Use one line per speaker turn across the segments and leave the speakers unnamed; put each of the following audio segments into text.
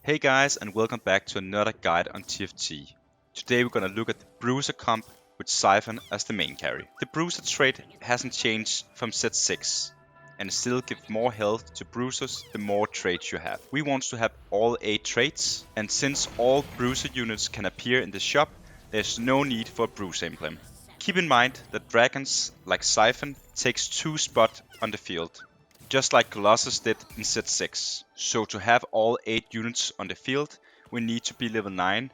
Hey guys, and welcome back to another guide on TFT. Today we're gonna look at the BRUISER comp with SYFEN as the main carry. The BRUISER trait hasn't changed from set 6 and still gives more health to bruisers the more traits you have. We want to have all 8 traits, and since all bruiser units can appear in the shop, there's no need for a bruiser emblem. Keep in mind that dragons like SYFEN takes 2 spots on the field, just like Colossus did in set 6. So to have all 8 units on the field, we need to be level 9,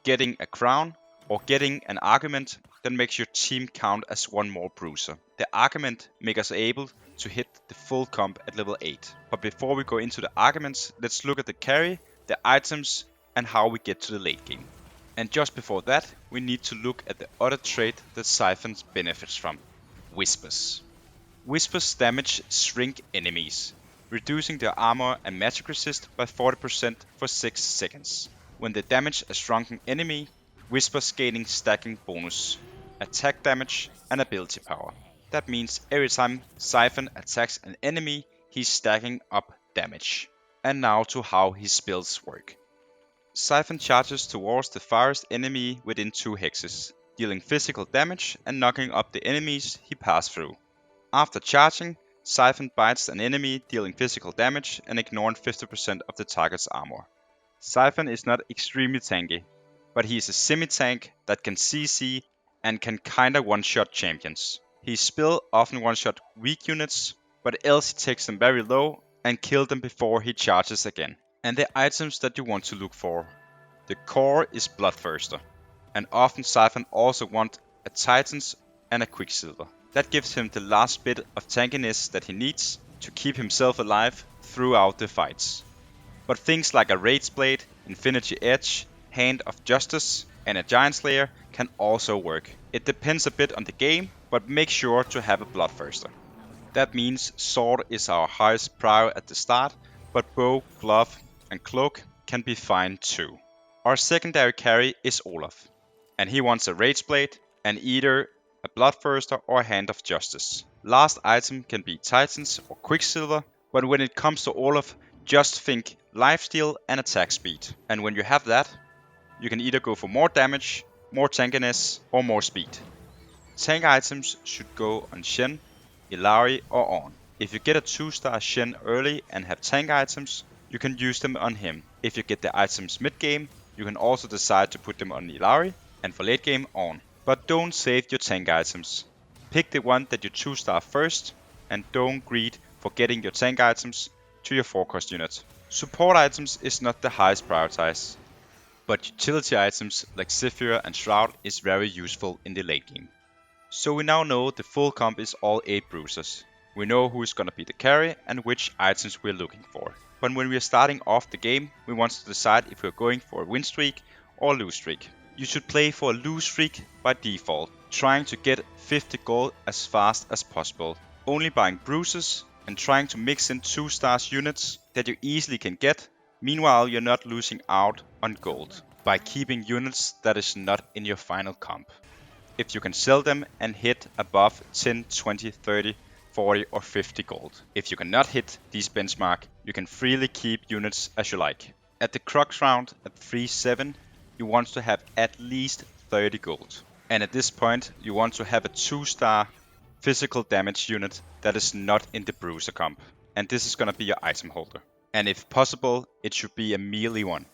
getting a crown or getting an argument that makes your team count as one more bruiser. The argument makes us able to hit the full comp at level 8. But before we go into the arguments, let's look at the carry, the items, and how we get to the late game. And just before that, we need to look at the other trait that SYFEN benefits from, Whispers. Whispers damage shrink enemies, reducing their armor and magic resist by 40% for 6 seconds. When they damage a shrunken enemy, Whispers gaining stacking bonus, attack damage and ability power. That means every time SYFEN attacks an enemy, he's stacking up damage. And now to how his spells work. SYFEN charges towards the farthest enemy within 2 hexes, dealing physical damage and knocking up the enemies he passed through. After charging, SYFEN bites an enemy, dealing physical damage and ignoring 50% of the target's armor. SYFEN is not extremely tanky, but he is a semi-tank that can CC and can kinda one-shot champions. His spell often one-shot weak units, but else he takes them very low and kills them before he charges again. And the items that you want to look for. The core is Bloodthirster, and often SYFEN also wants a Titans and a Quicksilver. That gives him the last bit of tankiness that he needs to keep himself alive throughout the fights. But things like a Rage Blade, Infinity Edge, Hand of Justice and a Giant Slayer can also work. It depends a bit on the game, but make sure to have a Bloodthirster. That means Sword is our highest prior at the start, but Bow, Glove and Cloak can be fine too. Our secondary carry is OLAF, and he wants a Rage Blade and either a Bloodthirster or a Hand of Justice. Last item can be Titans or Quicksilver, but when it comes to OLAF, just think lifesteal and attack speed. And when you have that, you can either go for more damage, more tankiness or more speed. Tank items should go on Shen, Illari or On. If you get a 2-star Shen early and have tank items, you can use them on him. If you get the items mid-game, you can also decide to put them on Illari and for late game On. But don't save your tank items. Pick the one that you 2-star first and don't greed for getting your tank items to your 4-cost unit. Support items is not the highest prioritized, but utility items like Zephyr and Shroud is very useful in the late game. So we now know the full comp is all 8 bruisers. We know who is gonna be the carry and which items we're looking for. But when we are starting off the game, we want to decide if we're going for a win streak or lose streak. You should play for a lose streak by default, trying to get 50 gold as fast as possible. Only buying bruisers and trying to mix in 2-star units that you easily can get. Meanwhile, you're not losing out on gold by keeping units that is not in your final comp. If you can sell them and hit above 10, 20, 30, 40 or 50 gold. If you cannot hit these benchmark, you can freely keep units as you like. At the crux round at 3-7, you want to have at least 30 gold. And at this point, you want to have a 2-star physical damage unit that is not in the bruiser comp. And this is gonna be your item holder. And if possible, it should be a melee one.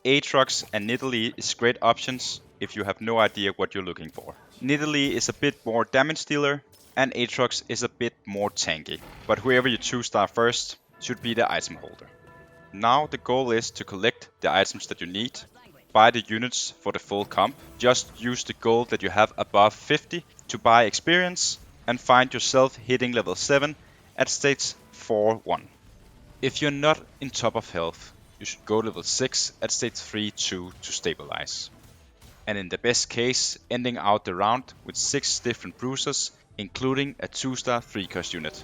Aatrox and Nidalee is great options if you have no idea what you're looking for. Nidalee is a bit more damage dealer and Aatrox is a bit more tanky. But whoever you 2-star first should be the item holder. Now the goal is to collect the items that you need, buy the units for the full comp, just use the gold that you have above 50 to buy experience and find yourself hitting level 7 at stage 4-1. If you're not in top of health, you should go level 6 at stage 3-2 to stabilize. And in the best case, ending out the round with 6 different bruisers, including a 2-star 3-cost unit.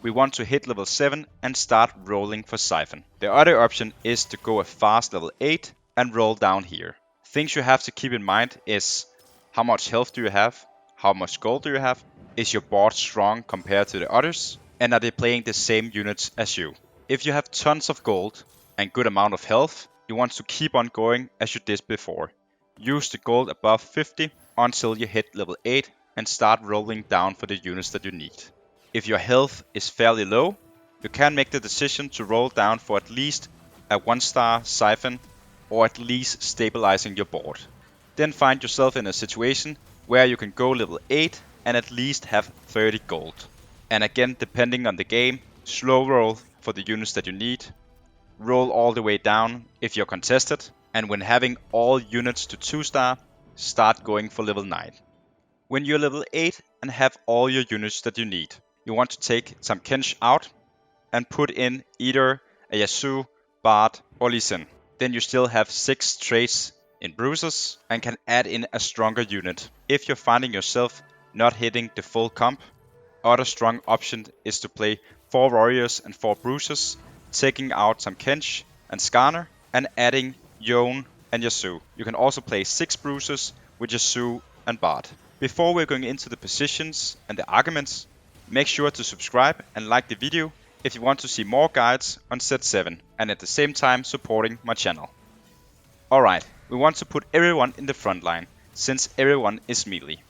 We want to hit level 7 and start rolling for SYFEN. The other option is to go a fast level 8 and roll down here. Things you have to keep in mind is how much health do you have, how much gold do you have, is your board strong compared to the others, and are they playing the same units as you. If you have tons of gold, and good amount of health, you want to keep on going as you did before. Use the gold above 50 until you hit level 8 and start rolling down for the units that you need. If your health is fairly low, you can make the decision to roll down for at least a 1-star SYFEN or at least stabilizing your board. Then find yourself in a situation where you can go level 8 and at least have 30 gold. And again, depending on the game, slow roll for the units that you need, roll all the way down if you're contested, and when having all units to 2-star, start going for level 9. When you're level 8 and have all your units that you need, you want to take some Kench out and put in either a Yasuo, Bard or Lee Sin. Then you still have 6 traits in Bruisers and can add in a stronger unit. If you're finding yourself not hitting the full comp, other strong option is to play 4 Warriors and 4 Bruisers, taking out some Kench and Skarner and adding Yone and Yasuo. You can also play 6 Bruisers with Yasuo and Bard. Before we're going into the positions and the arguments, make sure to subscribe and like the video if you want to see more guides on set 7 and at the same time supporting my channel. Alright, we want to put everyone in the front line, since everyone is melee.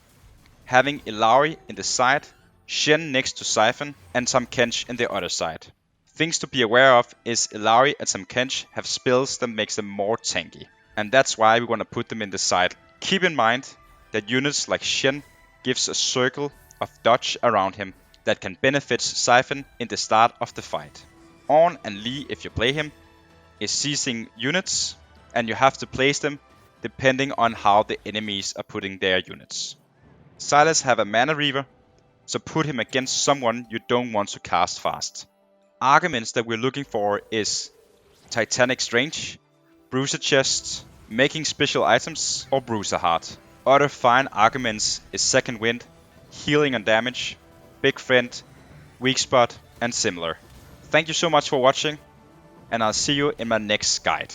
Having Illari in the side, Shen next to SYFEN and some Kench in the other side. Things to be aware of is Illari and some Kench have spells that makes them more tanky, and that's why we want to put them in the side. Keep in mind that units like Shen gives a circle of dodge around him that can benefit SYFEN in the start of the fight. Ornn and Lee, if you play him, is seizing units, and you have to place them depending on how the enemies are putting their units. Sylas have a Mana Reaver, so put him against someone you don't want to cast fast. Arguments that we're looking for is Titanic Strange, Bruiser Chests, making special items, or Bruiser Heart. Other fine arguments is Second Wind, healing on damage, Big Friend, Weak Spot, and similar. Thank you so much for watching, and I'll see you in my next guide.